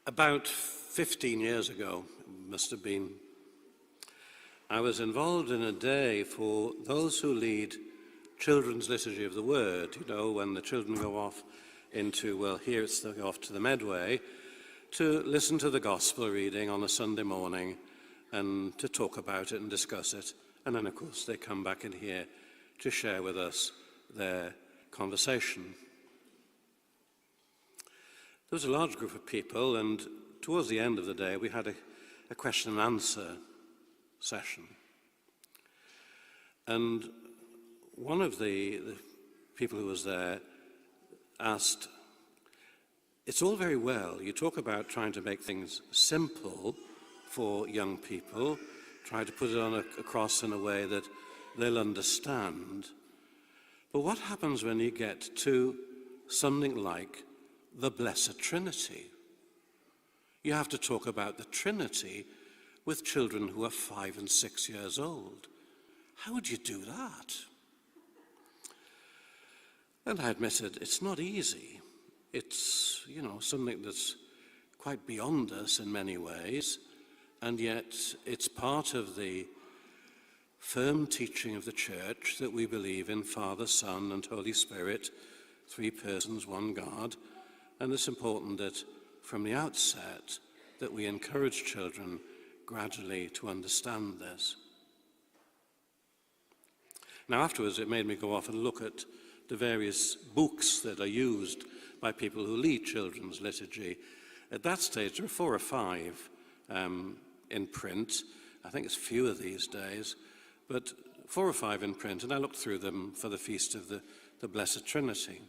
About 15 years ago, must have been, I was involved in a day for those who lead children's liturgy of the word, you know, when the children go off into, well, here it's they go off to the Medway, to listen to the gospel reading on a Sunday morning and to talk about it and discuss it. And then, of course, they come back in here to share with us their conversation. There was a large group of people, and towards the end of the day, we had a question and answer session. And one of the people who was there asked, it's all very well, you talk about trying to make things simple for young people, try to put it across in a way that they'll understand, but what happens when you get to something like the Blessed Trinity? You have to talk about the Trinity with children who are 5 and 6 years old. How would you do that? And I admitted, it's not easy. It's, you know, something that's quite beyond us in many ways, and yet it's part of the firm teaching of the Church that we believe in Father, Son, and Holy Spirit, 3 persons, 1 God, and it's important that from the outset that we encourage children gradually to understand this. Now afterwards it made me go off and look at the various books that are used by people who lead children's liturgy. At that stage there were 4 or 5 in print. I think it's fewer these days, but 4 or 5 in print, and I looked through them for the Feast of the Blessed Trinity.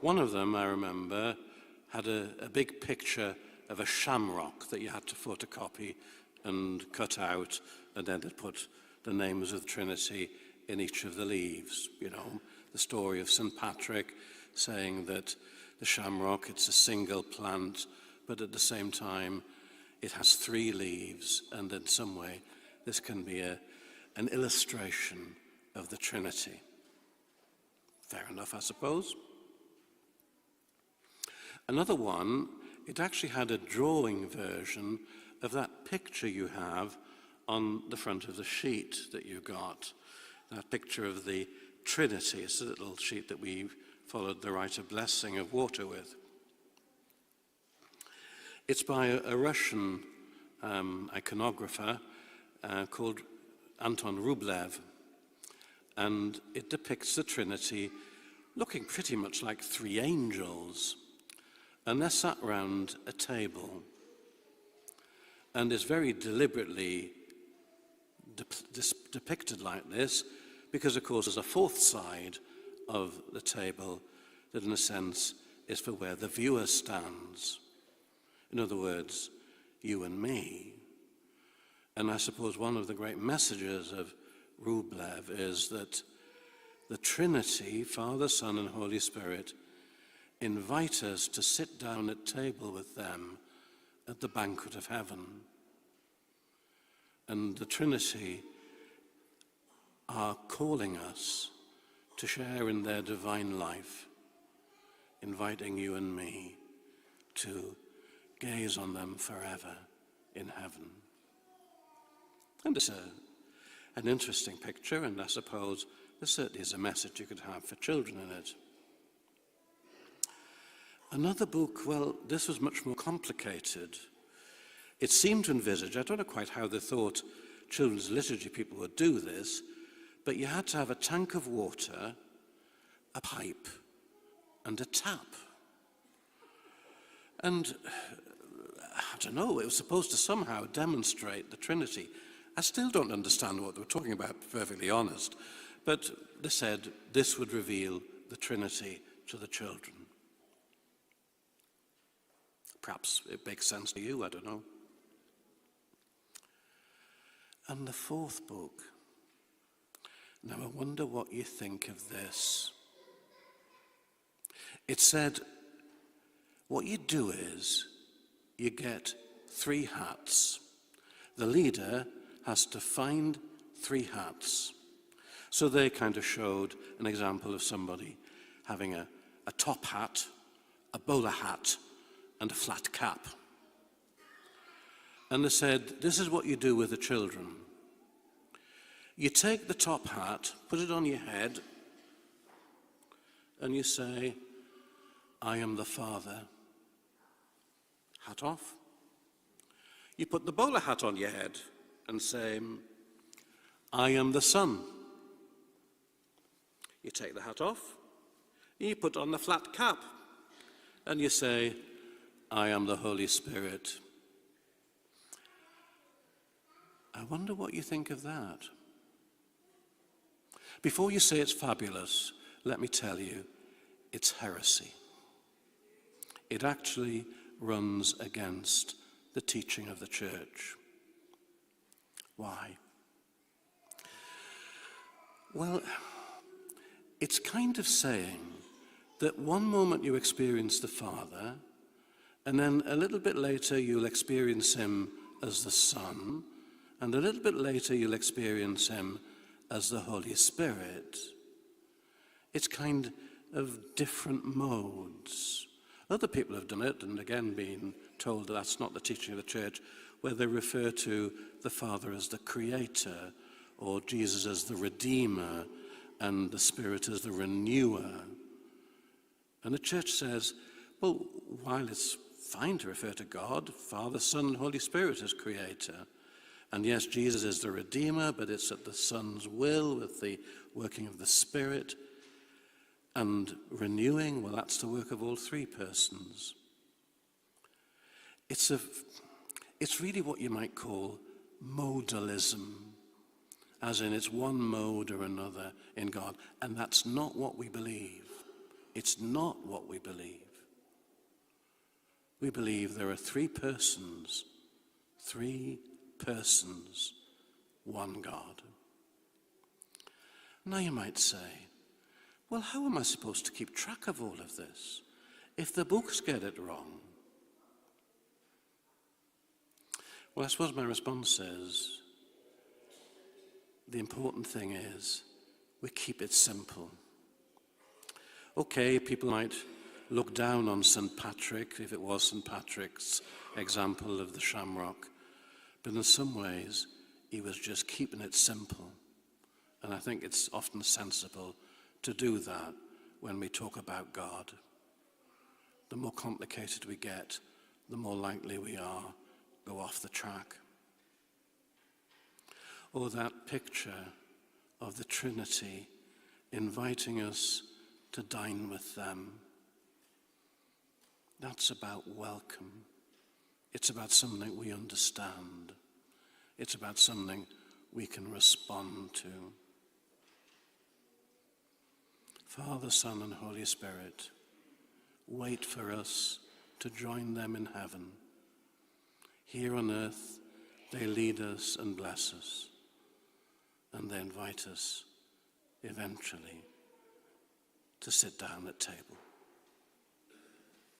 One of them, I remember, had a big picture of a shamrock that you had to photocopy and cut out, and then it put the names of the Trinity in each of the leaves. You know, the story of St. Patrick saying that the shamrock, it's a single plant, but at the same time it has 3 leaves, and in some way this can be an illustration of the Trinity. Fair enough, I suppose. Another one, it actually had a drawing version of that picture you have on the front of the sheet that you got. That picture of the Trinity. It's a little sheet that we followed the rite of blessing of water with. It's by a Russian iconographer called Anton Rublev, and it depicts the Trinity looking pretty much like 3 angels. And they're sat round a table, and is very deliberately depicted like this because, of course, there's a 4th side of the table that, in a sense, is for where the viewer stands. In other words, you and me. And I suppose one of the great messages of Rublev is that the Trinity, Father, Son, and Holy Spirit, invite us to sit down at table with them at the banquet of heaven. And the Trinity are calling us to share in their divine life, inviting you and me to gaze on them forever in heaven. And it's an interesting picture, and I suppose there certainly is a message you could have for children in it. Another book, well, this was much more complicated. It seemed to envisage, I don't know quite how they thought children's liturgy people would do this, but you had to have a tank of water, a pipe, and a tap. And I don't know, it was supposed to somehow demonstrate the Trinity. I still don't understand what they were talking about, to be perfectly honest, but they said this would reveal the Trinity to the children. Perhaps it makes sense to you, I don't know. And the 4th book. Now I wonder what you think of this. It said, what you do is, you get 3 hats. The leader has to find 3 hats. So they kind of showed an example of somebody having a top hat, a bowler hat, and a flat cap. And they said, this is what you do with the children. You take the top hat, put it on your head, and you say, I am the Father. Hat off. You put the bowler hat on your head and say, I am the Son. You take the hat off, you put on the flat cap, and you say, I am the Holy Spirit. I wonder what you think of that. Before you say it's fabulous, let me tell you, it's heresy. It actually runs against the teaching of the church. Why? Well, it's kind of saying that one moment you experience the Father, and then a little bit later you'll experience him as the Son, and a little bit later you'll experience him as the Holy Spirit. It's kind of different modes. Other people have done it, and again been told that that's not the teaching of the church, where they refer to the Father as the Creator, or Jesus as the Redeemer, and the Spirit as the Renewer. And the church says, well, while it's fine to refer to God, Father, Son, and Holy Spirit as Creator, and yes, Jesus is the Redeemer, but it's at the Son's will with the working of the Spirit. And renewing, well, that's the work of all three persons. It's really what you might call modalism, as in it's one mode or another in God. And that's not what we believe. It's not what we believe. We believe there are three persons, one God. Now you might say, well, how am I supposed to keep track of all of this if the books get it wrong? Well, I suppose my response is, the important thing is we keep it simple. Okay, people might look down on St. Patrick, if it was St. Patrick's example of the shamrock, but in some ways he was just keeping it simple. And I think it's often sensible to do that when we talk about God. The more complicated we get, the more likely we are to go off the track. Or that picture of the Trinity inviting us to dine with them. That's about welcome. It's about something we understand. It's about something we can respond to. Father, Son, and Holy Spirit, wait for us to join them in heaven. Here on earth, they lead us and bless us, and they invite us eventually to sit down at table.